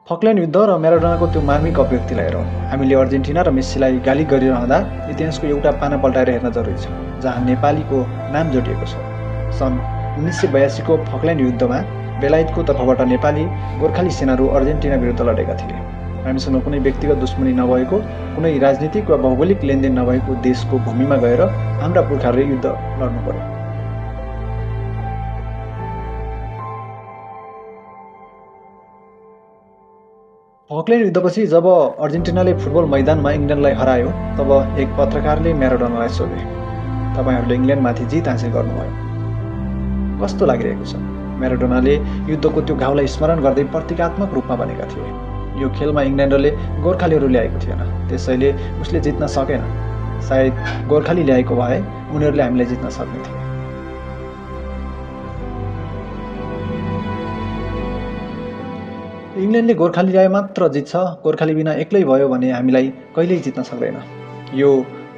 फकल्यान्ड युद्ध र म्याराडोनाको त्यो मार्मिक अभिव्यक्तिलाई हेरौँ। हामीले अर्जेन्टिना र मेस्सीलाई गाली गरिरहँदा इतिहासको एउटा पाना पल्टाएर हेर्न जरुरी छ, जहाँ नेपालीको नाम जोडिएको छ। सन् 1982 को फकल्यान्ड युद्धमा बेलायतको तर्फबाट नेपाली गोर्खाली सेनाहरू अर्जेन्टिना विरुद्ध लडेका थिए। हामीसँग कुनै व्यक्तिगत दुश्मनी नभएको, कुनै राजनीतिक वा भौगोलिक लेनदेन नभएको देशको भूमिमा गएर हाम्रा पुर्खाहरूले युद्ध लड्नु पर्यो। फकल्यान्ड युद्धपछि जब अर्जेन्टिनाले फुटबल मैदानमा इङ्ल्यान्डलाई हरायो, तब एक पत्रकारले म्याराडोनालाई सोधे, तपाईहरूले इङ्ल्यान्डमाथि जित हासिल गर्नुभयो, कस्तो लागिरहेको छ? म्याराडोनाले युद्धको त्यो घाउलाई स्मरण गर्दै प्रतीकात्मक रूपमा भनेका थिए, यो खेलमा इङ्ल्यान्डले गोर्खालीहरू ल्याएको थिएन, त्यसैले उसले जित्न सकेन। सायद गोर्खाली ल्याएको भए उनीहरूले हामीलाई जित्न सक्ने थिए। इङ्ल्यान्डले गोर्खालीलाई मात्र जित्छ, गोर्खाली बिना एक्लै भयो भने हामीलाई कहिल्यै जित्न सक्दैन। यो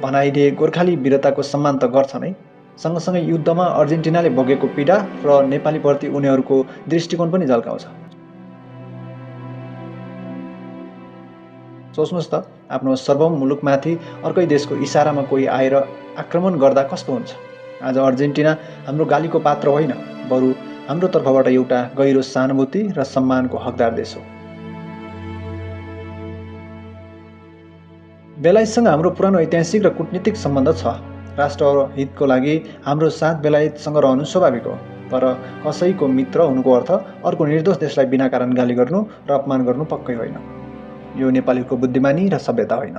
भनाइले गोर्खाली वीरताको सम्मान त गर्छ नै, सँगसँगै युद्धमा अर्जेन्टिनाले भोगेको पीडा र नेपालीप्रति उनीहरूको दृष्टिकोण पनि झल्काउँछ। सोच्नुहोस् त, आफ्नो सर्वोच्च मुलुकमाथि अर्कै देशको इसारामा कोही आएर आक्रमण गर्दा कस्तो हुन्छ? आज अर्जेन्टिना हाम्रो गालीको पात्र होइन, बरु हाम्रो तर्फबाट एउटा गहिरो सहानुभूति र सम्मानको हकदार देश हो। बेलायतसँग हाम्रो पुरानो ऐतिहासिक र कूटनीतिक सम्बन्ध छ। राष्ट्र हितको लागि हाम्रो साथ बेलायतसँग रहनु स्वाभाविक हो, तर कसैको मित्र हुनुको अर्थ अर्को निर्दोष देशलाई बिना कारण गाली गर्नु र अपमान गर्नु पक्कै होइन। यो नेपालीको बुद्धिमानी र सभ्यता होइन।